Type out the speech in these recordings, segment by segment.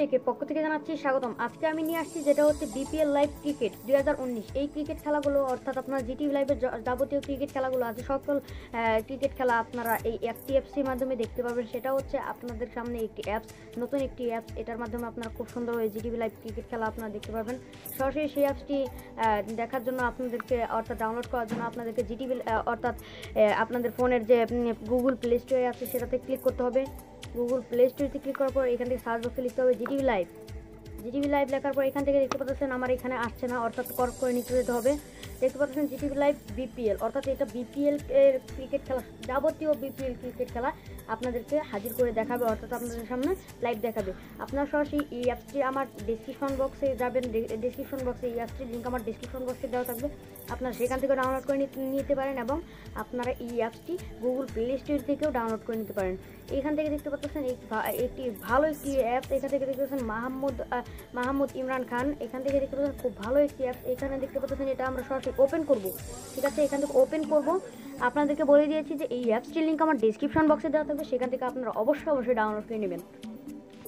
টেকের পক্ষ থেকে জানাচ্ছি স্বাগতম। আজকে আমি নিয়ে আসছি যেটা হচ্ছে বিপিএল লাইভ ক্রিকেট 2019। এই ক্রিকেট খেলাগুলো অর্থাৎ আপনার জিটিভি লাইভের যাবতীয় ক্রিকেট খেলাগুলো আছে, সকল ক্রিকেট খেলা আপনারা এই এফটিএফসির মাধ্যমে দেখতে পাবেন। সেটা হচ্ছে আপনাদের সামনে একটি অ্যাপস, নতুন একটি অ্যাপস। এটার মাধ্যমে আপনারা খুব সুন্দর ওই জিটিভি লাইভ ক্রিকেট খেলা আপনারা দেখতে পাবেন। সরাসরি সেই অ্যাপসটি দেখার জন্য আপনাদেরকে অর্থাৎ ডাউনলোড করার জন্য আপনাদেরকে জিটিভি অর্থাৎ আপনাদের ফোনের যে গুগল প্লে স্টোরে আছে সেটাতে ক্লিক করতে হবে। গুগল প্লে স্টোরে ক্লিক করার পর এখান থেকে সার্চ বক্সে লিখতে হবে জিটিভি লাইভ। জিটিভি লাইভ লেখার পর এখান থেকে দেখতে পাচ্ছেন আমার এখানে আসছে না, অর্থাৎ কর্ক করে নিতে যেতে হবে। দেখতে পাচ্ছেন জিটিভি লাইভ বিপিএল, অর্থাৎ এটা বিপিএল এর ক্রিকেট খেলা, যাবতীয় বিপিএল ক্রিকেট খেলা আপনাদেরকে হাজির করে দেখাবে, অর্থাৎ আপনাদের সামনে লাইভ দেখাবে। আপনারা সরাসরি এই অ্যাপসটি আমার ডেসক্রিপশন বক্সে যাবেন, ডেসক্রিপশন বক্সে এই অ্যাপসটির লিঙ্ক আমার ডেসক্রিপশন বক্সে দেওয়া থাকবে। আপনারা সেখান থেকে ডাউনলোড করে নিতে পারেন এবং আপনারা এই অ্যাপসটি গুগল প্লে স্টোর থেকেও ডাউনলোড করে নিতে পারেন। এখান থেকে দেখতে পাচ্ছেন একটি ভালো একটি অ্যাপস। এখান থেকে দেখতে পাচ্ছেন মাহমুদ ইমরান খান। এখান থেকে দেখতে পাচ্ছেন খুব ভালো একটি অ্যাপস। এখানে দেখতে পাচ্ছেন এটা আমরা সরাসরি ওপেন করব, ঠিক আছে? এখান থেকে ওপেন করব। আপনাদেরকে বলে দিয়েছি যে এই অ্যাপসটির লিঙ্ক আমার ডেসক্রিপশন বক্সে দেওয়া থাকবে, সেখান থেকে আপনারা অবশ্যই ডাউনলোড করে নেবেন,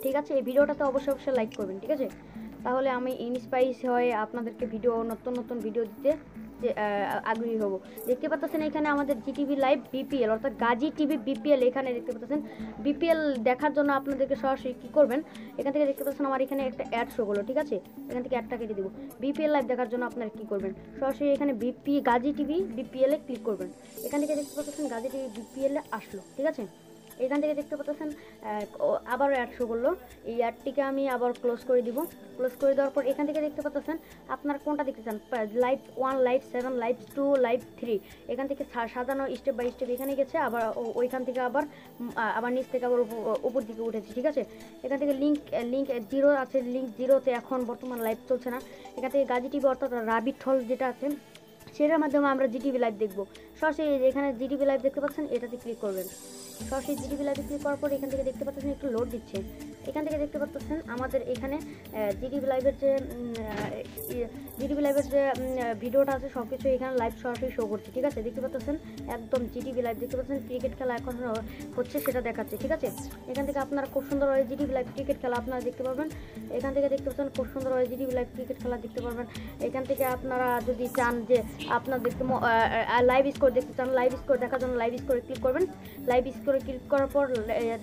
ঠিক আছে? এই ভিডিওটাতে অবশ্যই লাইক করবেন, ঠিক আছে? তাহলে আমি ইনস্পাইস হয়ে আপনাদেরকে নতুন ভিডিও দিতে আগ্রহী হব। দেখতে পাচ্ছেন এখানে আমাদের জিটিভি লাইভ বিপিএল অর্থাৎ গাজী টিভি বিপিএল। এখানে দেখতে পাচ্ছেন বিপিএল দেখার জন্য আপনাদেরকে সরাসরি কী করবেন, এখান থেকে দেখতে পাচ্ছেন আমার এখানে একটা অ্যাড শো হলো, ঠিক আছে? এখান থেকে অ্যাডটা কেটে দেবো। বিপিএল লাইভ দেখার জন্য আপনারা কী করবেন, সরাসরি এখানে গাজী টিভি বিপিএলে ক্লিক করবেন। এখান থেকে দেখতে পাচ্ছেন গাজী টিভি বিপিএলে আসলো, ঠিক আছে? এখান থেকে দেখতে পাচ্ছেন আবার অ্যাড শো করলো। এই অ্যাডটিকে আমি আবার ক্লোজ করে দিব। ক্লোজ করে দেওয়ার পর এখান থেকে দেখতে পাচ্ছেন আপনার কোনটা দেখতে চান, লাইভ 1, লাইভ 7, লাইভ 2, লাইভ 3। এখান থেকে সাজানো স্টেপ বাই স্টেপ এখানে গেছে, আবার ওইখান থেকে আবার নিচ থেকে আবার উপর দিকে উঠেছে, ঠিক আছে? এখান থেকে লিঙ্ক 0 আছে, লিঙ্ক 0তে এখন বর্তমান লাইভ চলছে না। এখান থেকে গাজী টিভি অর্থাৎ রাবিট হল যেটা আছে সেটার মাধ্যমে আমরা জিটিভি লাইভ দেখবো। সরাসরি এখানে জিটিভি লাইভ দেখতে পাচ্ছেন, এটাতে ক্লিক করবেন। সরাসরি জিটিভি লাইভে ক্লিক করার পর এখান থেকে দেখতে পাচ্ছেন একটু লোড দিচ্ছে। এখান থেকে দেখতে পাচ্ছেন আমাদের এখানে জিটিভি লাইভের যে ভিডিওটা আছে সব কিছু এখানে লাইভ সরাসরি শো করছে, ঠিক আছে? দেখতে পাচ্ছেন একদম জিটিভি লাইভ দেখতে পাচ্ছেন ক্রিকেট খেলা এখন হচ্ছে সেটা দেখাচ্ছে, ঠিক আছে? এখান থেকে আপনারা খুব সুন্দর হয় জিটিভি লাইভ ক্রিকেট খেলা আপনারা দেখতে পাবেন। এখান থেকে দেখতে পাচ্ছেন খুব সুন্দর হয় জিটিভি লাইভ ক্রিকেট খেলা দেখতে পারবেন। এখান থেকে আপনারা যদি চান যে আপনাদেরকে লাইভ স্কোর দেখতে চান, লাইভ স্কোর দেখার জন্য লাইভ স্কোরে ক্লিক করবেন। লাইভ স্কোরে ক্লিক করার পর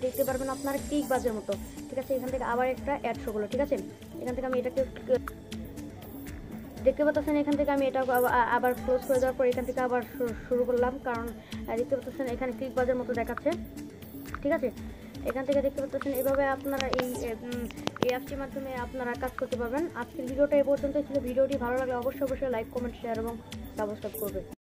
দেখতে পারবেন আপনারা ক্লিক বাজের মতো, ঠিক আছে? এখান থেকে আবার একটা অ্যাড শো হলো, ঠিক আছে? এখান থেকে আমি এটাকে দেখতে পাচ্ছেন, এখান থেকে আমি এটা আবার ক্লোজ করে দেওয়ার পর এখান থেকে আবার শুরু করলাম, কারণ দেখতে পাচ্ছেন এখানে ক্লিক বাজের মতো দেখাচ্ছে, ঠিক আছে? এখান থেকে দেখতে পাচ্ছেন এভাবে আপনারা এই অ্যাপটির মাধ্যমে আপনারা কাজ করতে পারবেন। আজকের ভিডিওটা এ পর্যন্তই ছিল। ভিডিওটি ভালো লাগলে অবশ্যই লাইক, কমেন্ট, শেয়ার এবং সাবস্ক্রাইব করবেন।